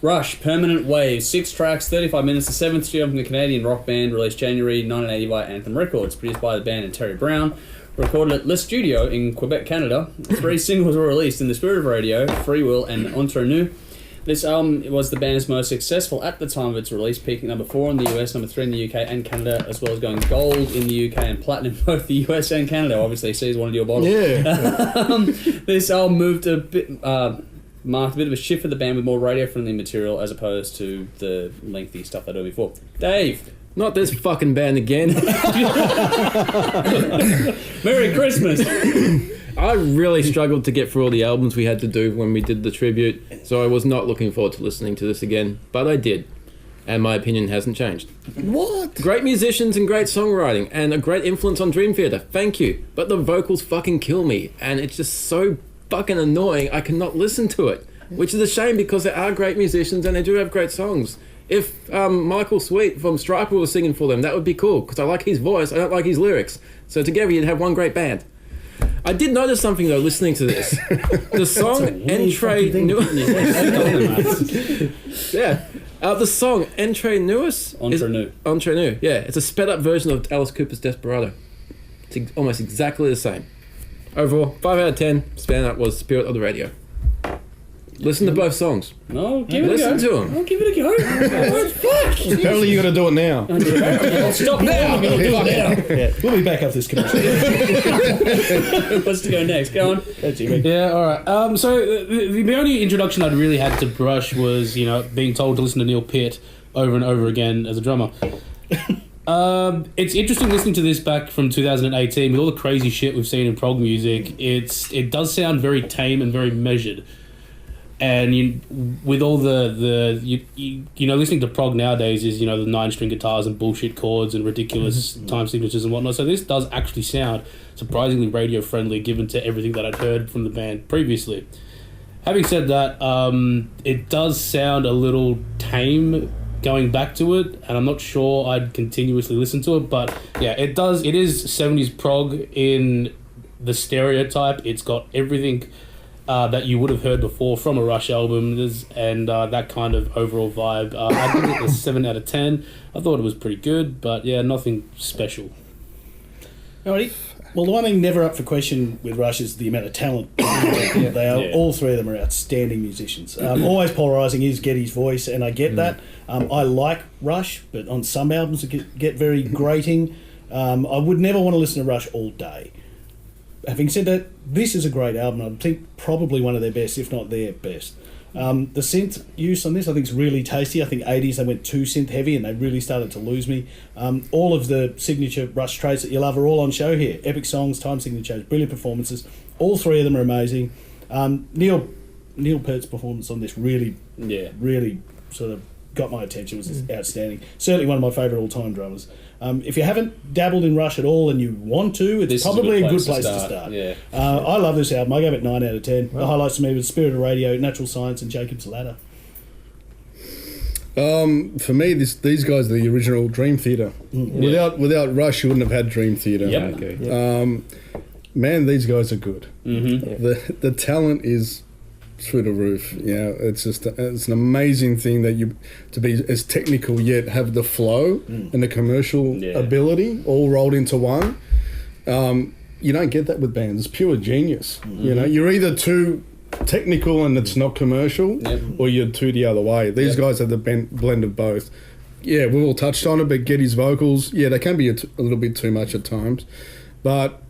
Rush, Permanent Wave, 6 tracks, 35 minutes, the 7th studio from the Canadian rock band, released January 1980 by Anthem Records, produced by the band and Terry Brown, recorded at Le Studio in Quebec, Canada. 3 singles were released in The Spirit of Radio, Free Will, and Entre Nous. This album was the band's most successful at the time of its release, peaking number 4 in the US, number 3 in the UK and Canada, as well as going gold in the UK and platinum in both the US and Canada. Obviously, C's wanted your bottle. Yeah. This album marked a bit of a shift for the band with more radio-friendly material as opposed to the lengthy stuff they did before. Dave! Not this fucking band again. Merry Christmas! I really struggled to get through all the albums we had to do when we did the tribute, so I was not looking forward to listening to this again, but I did. And my opinion hasn't changed. What? Great musicians and great songwriting, and a great influence on Dream Theater, thank you. But the vocals fucking kill me, and it's just so fucking annoying I cannot listen to it, which is a shame because they are great musicians and they do have great songs. If Michael Sweet from Striper was singing for them, that would be cool because I like his voice, I don't like his lyrics, so together you'd have one great band. I did notice something though listening to this. The song Entre Nous. Yeah. The song Entre Nous. Entre Nous. Yeah, it's a sped up version of Alice Cooper's Desperado. It's almost exactly the same. Overall, 5 out of 10. Standout was Spirit of the Radio. Listen to both songs. No, give it a go. Listen to them. Oh, give it a go. Fuck. Apparently you got to do it now. I'll stop now. I'm going to do it now. Yeah, we'll be back after this commercial. What's to go next? Go on. Yeah, all right. So the only introduction I'd really had to Brush was, being told to listen to Neil Peart over and over again as a drummer. It's interesting listening to this back from 2018 with all the crazy shit we've seen in prog music. It does sound very tame and very measured. And with all the listening to prog nowadays is, the 9-string guitars and bullshit chords and ridiculous time signatures and whatnot. So this does actually sound surprisingly radio-friendly given to everything that I'd heard from the band previously. Having said that, it does sound a little tame going back to it, and I'm not sure I'd continuously listen to it, but yeah, it does. It is 70s prog in the stereotype. It's got everything that you would have heard before from a Rush album, and that kind of overall vibe. I give it a 7 out of 10. I thought it was pretty good, but yeah, nothing special. Alrighty. Well, the one thing never up for question with Rush is the amount of talent. All three of them are outstanding musicians. Always polarising is Geddy's voice, and I get that. I like Rush, but on some albums it get very grating. I would never want to listen to Rush all day. Having said that, this is a great album. I think probably one of their best, if not their best. The synth use on this I think is really tasty. I think 80s they went too synth heavy and they really started to lose me. All of the signature Rush traits that you love are all on show here. Epic songs, time signatures, brilliant performances. All three of them are amazing. Neil Peart's performance on this really sort of got my attention. It was outstanding. Certainly one of my favourite all-time drummers. If you haven't dabbled in Rush at all and you want to, it's probably a good place to start. Yeah. I love this album. I gave it 9 out of 10. Wow. The highlights to me was Spirit of Radio, Natural Science and Jacob's Ladder. For me, these guys are the original Dream Theater. Without Rush, you wouldn't have had Dream Theater. Yep. Okay. Man, these guys are good. Mm-hmm. The talent is through the roof. It's just it's an amazing thing that you to be as technical yet have the flow and the commercial ability all rolled into one. You don't get that with bands. It's pure genius. You're either too technical and it's not commercial, or you're too the other way. These guys are the blend of both. Yeah, we've all touched on it, but Geddy's vocals, they can be a little bit too much at times. But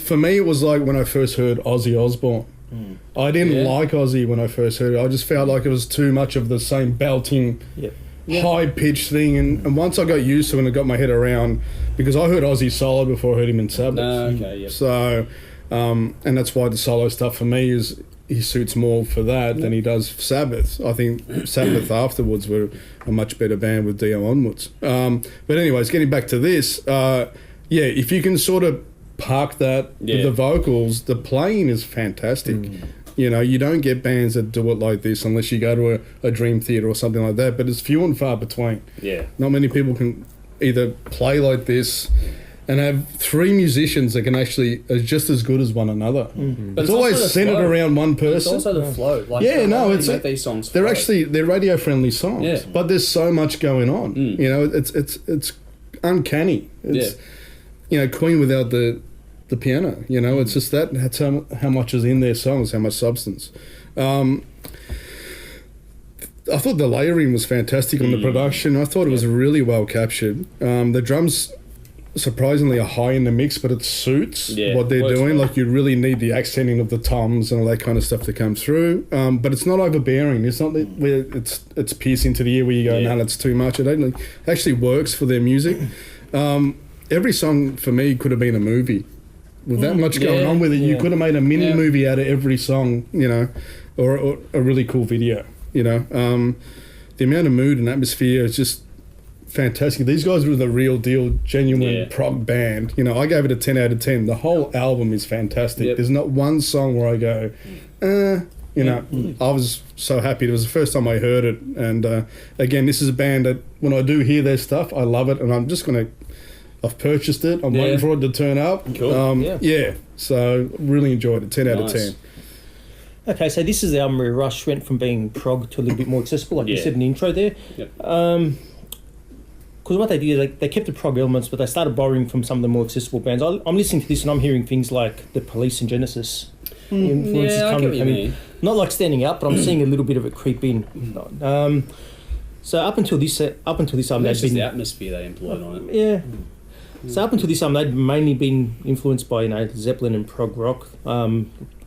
for me, it was like when I first heard Ozzy Osbourne. I didn't like Ozzy when I first heard it. I just felt like it was too much of the same belting, high-pitched thing. And once I got used to it and got my head around, because I heard Ozzy solo before I heard him in Sabbath. So, and that's why the solo stuff for me is he suits more for that than he does Sabbath. I think Sabbath afterwards were a much better band with Dio onwards. But anyways, getting back to this, if you can sort of park that with the vocals, the playing is fantastic. You don't get bands that do it like this unless you go to a Dream Theater or something like that, but it's few and far between. Not many people can either play like this and have 3 musicians that can actually are just as good as one another. But it's always centered around one person. It's also the flow. Like, these songs they're flow. actually radio friendly songs. Yeah. But there's so much going on. You know, it's uncanny. It's you know, Queen without the piano. You know, it's just that's how much is in their songs, how much substance. I thought the layering was fantastic on the production. I thought it was really well captured. The drums surprisingly are high in the mix, but it suits what they're doing. Like, you really need the accenting of the toms and all that kind of stuff to come through. But it's not overbearing. It's not where it's piercing to the ear where you go, no, that's too much. It actually works for their music. Every song for me could have been a movie. With that much going on with it, you could have made a mini movie out of every song, you know, or a really cool video. You know, the amount of mood and atmosphere is just fantastic. These guys were the real deal, genuine prog band. You know, I gave it a 10 out of 10. The whole album is fantastic. There's not one song where I go, you know, I was so happy. It was the first time I heard it. And again, this is a band that when I do hear their stuff, I love it. And I'm just going to, I've purchased it. I'm waiting for it to turn up. Cool. So really enjoyed it. 10 out of 10. Okay, so this is the album where Rush went from being prog to a little bit more accessible, like you said in the intro there. Because what they did, they kept the prog elements, but they started borrowing from some of the more accessible bands. I'm listening to this and I'm hearing things like The Police and Genesis influences coming. Not like standing out, but I'm seeing a little bit of it creep in. So up until this album, that's just the atmosphere they employed on it. So up until this album, they'd mainly been influenced by, you know, Zeppelin and prog rock,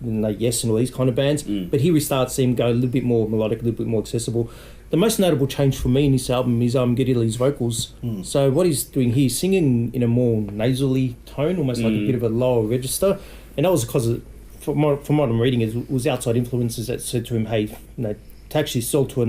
Yes and all these kind of bands. But here we start seeing go a little bit more melodic, a little bit more accessible. The most notable change for me in this album is Geddy Lee's vocals. So what he's doing here, he's singing in a more nasally tone, almost like a bit of a lower register, and that was because from what I'm reading, it was outside influences that said to him, hey, you know, to actually sell to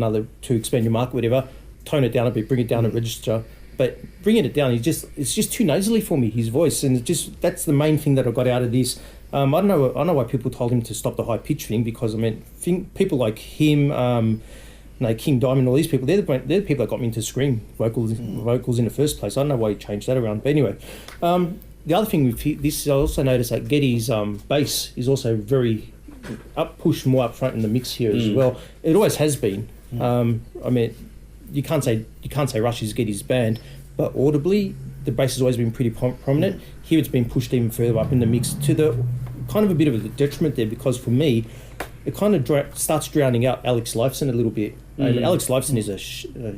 expand your market, whatever, tone it down a bit, bring it down a register. But bringing it down, it's just too nasally for me, his voice, and that's the main thing that I got out of this. I don't know why people told him to stop the high pitch thing, because I mean, people like him, King Diamond, all these people, they're the people that got me into scream vocals in the first place. I don't know why he changed that around, but anyway. The other thing with this, I also noticed that Geddy's bass is also very pushed more up front in the mix here as well. It always has been. I mean, you can't say Rush is Geddy's band, but audibly the bass has always been pretty prominent. Here it's been pushed even further up in the mix to the kind of a bit of a detriment there, because for me it kind of starts drowning out Alex Lifeson a little bit. Alex Lifeson is a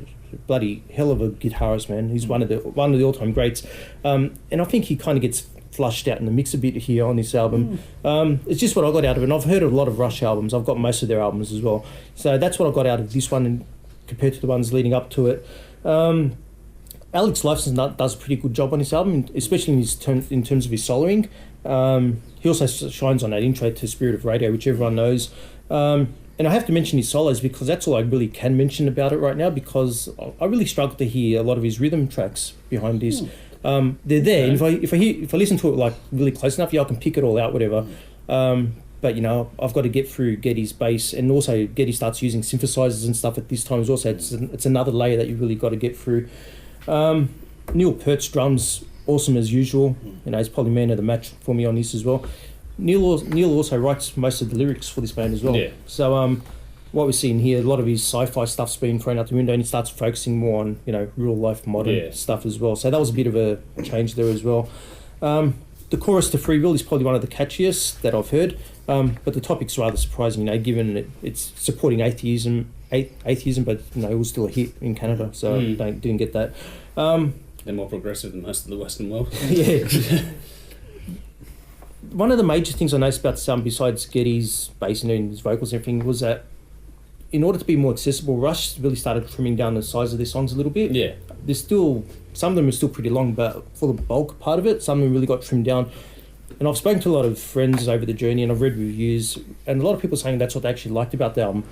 bloody hell of a guitarist, man. He's one of the all-time greats, and I think he kind of gets flushed out in the mix a bit here on this album. It's just what I got out of it, and I've heard a lot of Rush albums. I've got most of their albums as well, so that's what I got out of this one, and compared to the ones leading up to it. Alex Lifeson does a pretty good job on this album, especially in terms of his soloing. He also shines on that intro to Spirit of Radio, which everyone knows. And I have to mention his solos because that's all I really can mention about it right now, because I really struggle to hear a lot of his rhythm tracks behind this. They're there, and if I listen to it like really close enough, I can pick it all out, whatever. But, you know, I've got to get through Geddy's bass, and also Geddy starts using synthesizers and stuff at this time as well, so it's another layer that you really got to get through. Neil Peart's drums, awesome as usual. You know, he's probably man of the match for me on this as well. Neil also writes most of the lyrics for this band as well. Yeah. So what we're seeing here, a lot of his sci-fi stuff's been thrown out the window, and he starts focusing more on, you know, real life modern stuff as well. So that was a bit of a change there as well. The chorus to Free Will is probably one of the catchiest that I've heard, but the topic's rather surprising, you know, given it's supporting atheism, but, you know, it was still a hit in Canada, so didn't get that. They're more progressive than most of the Western world. Yeah. One of the major things I noticed about this album, besides Geddy's bass and his vocals and everything, was that in order to be more accessible, Rush really started trimming down the size of their songs a little bit. Yeah. There's still, some of them are still pretty long, but for the bulk part of it, some of them really got trimmed down. And I've spoken to a lot of friends over the journey, and I've read reviews, and a lot of people saying that's what they actually liked about the album.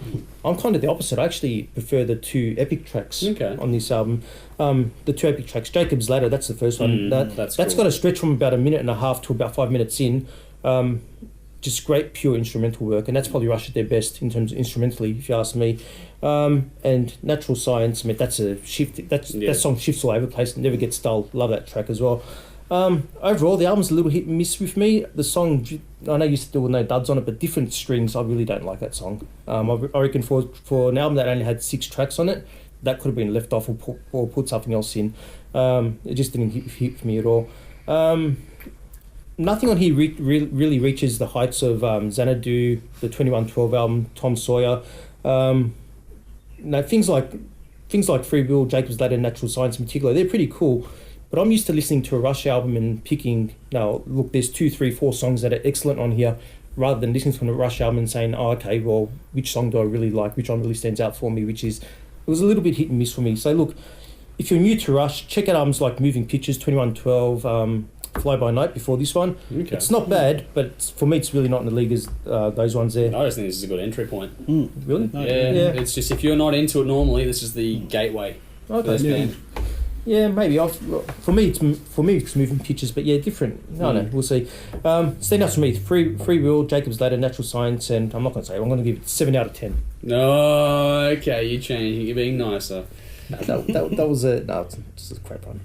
I'm kind of the opposite. I actually prefer the two epic tracks on this album. The two epic tracks, Jacob's Ladder, that's the first one. That's cool. Got a stretch from about 1.5 minutes to about 5 minutes in. Just great pure instrumental work, and that's probably Rush at their best in terms of instrumentally, if you ask me. And Natural Science, I mean, that's a shift. That song shifts all over the place and never gets dull. Love that track as well. Overall, the album's a little hit and miss with me. The song, I know you still no duds on it, but Different Strings, I really don't like that song. I reckon for an album that only had 6 tracks on it, that could have been left off or put something else in. It just didn't hit for me at all. Nothing on here really reaches the heights of Xanadu, the 2112 album, Tom Sawyer. Things like Free Will, Jacob's Ladder, Natural Science in particular, they're pretty cool. But I'm used to listening to a Rush album and picking, look, there's 2, 3, 4 songs that are excellent on here, rather than listening to a Rush album and saying, oh, okay, well, which song do I really like, which one really stands out for me, it was a little bit hit and miss for me. So look, if you're new to Rush, check out albums like Moving Pictures, 2112, Fly By Night before this one. Okay. It's not bad, but for me it's really not in the league as those ones there. I just think this is a good entry point. Really? Yeah. It's just, if you're not into it normally, this is the gateway for this band. Yeah, maybe. For me, it's Moving Pictures, but yeah, different. I don't know. We'll see. Standouts for me: Free Will, Jacob's Ladder, Natural Science, and I'm not going to say. I'm going to give it 7 out of 10. No, okay, you're changing. You're being nicer. No, that was a it's just a crap one.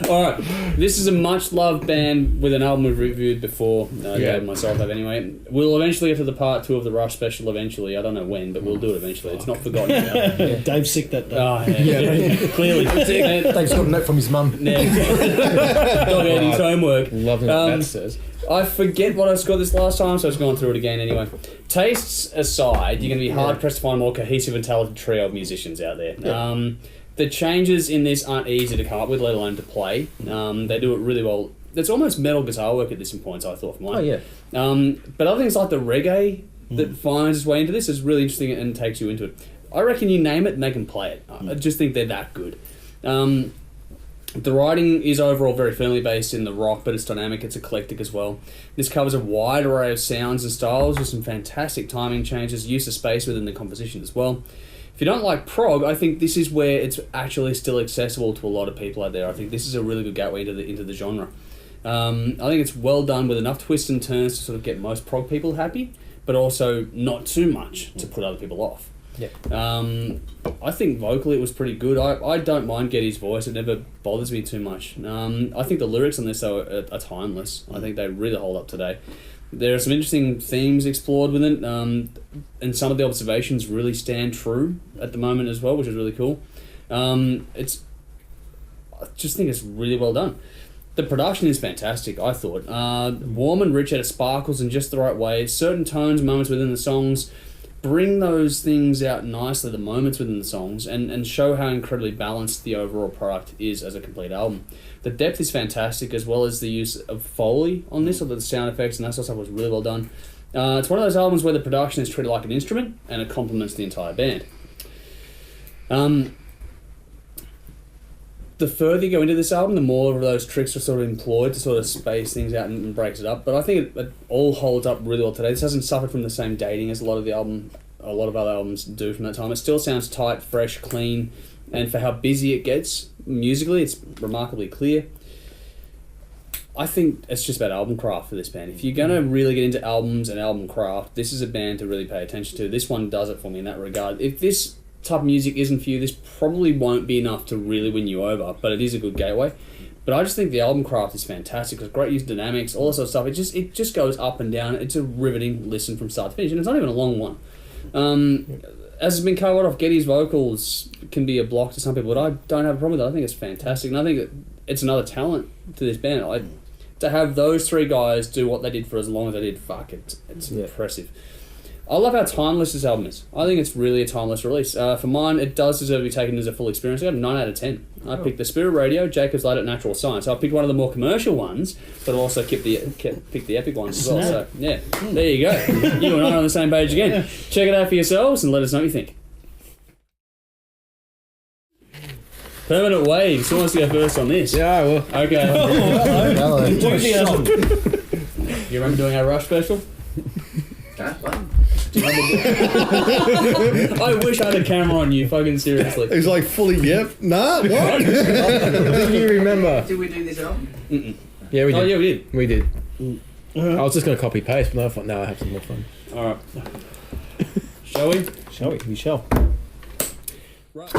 All right, this is a much loved band with an album we've reviewed before. Dave and myself have anyway. We'll eventually get to the part 2 of the Rush special. Eventually, I don't know when, but we'll do it eventually. It's not forgotten about. Dave's sick that day. Oh, yeah. Clearly. Dave's got a note from his mum. Dog ate his homework. Loving what that says. I forget what I scored this last time, so I was going through it again anyway. Tastes aside, you're going to be hard-pressed to find a more cohesive and talented trio of musicians out there. Yeah. The changes in this aren't easy to come up with, let alone to play. They do it really well. It's almost metal guitar work at this points, I thought, for mine. Oh, yeah. But other things like the reggae that finds its way into this is really interesting and takes you into it. I reckon you name it and they can play it. I just think they're that good. The writing is overall very firmly based in the rock, but it's dynamic, it's eclectic as well. This covers a wide array of sounds and styles with some fantastic timing changes, use of space within the composition as well. If you don't like prog, I think this is where it's actually still accessible to a lot of people out there. I think this is a really good gateway into the genre. I think it's well done with enough twists and turns to sort of get most prog people happy, but also not too much to put other people off. Yeah. I think vocally it was pretty good. I don't mind Geddy's voice. It never bothers me too much. I think the lyrics on this though are timeless. I think they really hold up today. There are some interesting themes explored with it, and some of the observations really stand true at the moment as well, which is really cool. I just think it's really well done. The production is fantastic, I thought. Warm and rich, it sparkles in just the right way. Certain tones, moments within the songs bring those things out nicely, the moments within the songs, and show how incredibly balanced the overall product is as a complete album. The depth is fantastic, as well as the use of Foley on this, or the sound effects and that sort of stuff was really well done. It's one of those albums where the production is treated like an instrument, and it complements the entire band. The further you go into this album, the more of those tricks are sort of employed to sort of space things out and breaks it up. But I think it all holds up really well today. This hasn't suffered from the same dating as a lot of other albums do from that time. It still sounds tight, fresh, clean, and for how busy it gets musically, it's remarkably clear. I think it's just about album craft for this band. If you're going to really get into albums and album craft, this is a band to really pay attention to. This one does it for me in that regard. If this type of music isn't for you, this probably won't be enough to really win you over, but it is a good gateway. But I just think the album craft is fantastic. It's great use of dynamics, all that sort of stuff. It just goes up and down. It's a riveting listen from start to finish, and it's not even a long one. As has been covered off, Geddy's vocals can be a block to some people, but I don't have a problem with that. I think it's fantastic, and I think it's another talent to this band. To have those three guys do what they did for as long as they did, it's impressive. I love how timeless this album is. I think it's really a timeless release. For mine, it does deserve to be taken as a full experience. I got a 9 out of 10. I picked the THRS Radio, Jacob's Ladder, Natural Science. So I picked one of the more commercial ones, but I also picked the epic ones as well. So yeah, there you go. You and I are on the same page again. Check it out for yourselves and let us know what you think. Permanent Waves. Who wants to go first on this? Yeah, I will. Okay. Hello. You remember doing our Rush special? I wish I had a camera on you, fucking seriously. He's like fully, nah, what? Do you remember? Did we do this album? Yeah, we did. Oh, yeah, we did. We did. I was just going to copy paste, but I thought, now I have some more fun. Alright. Shall we? Shall we? We shall. Right.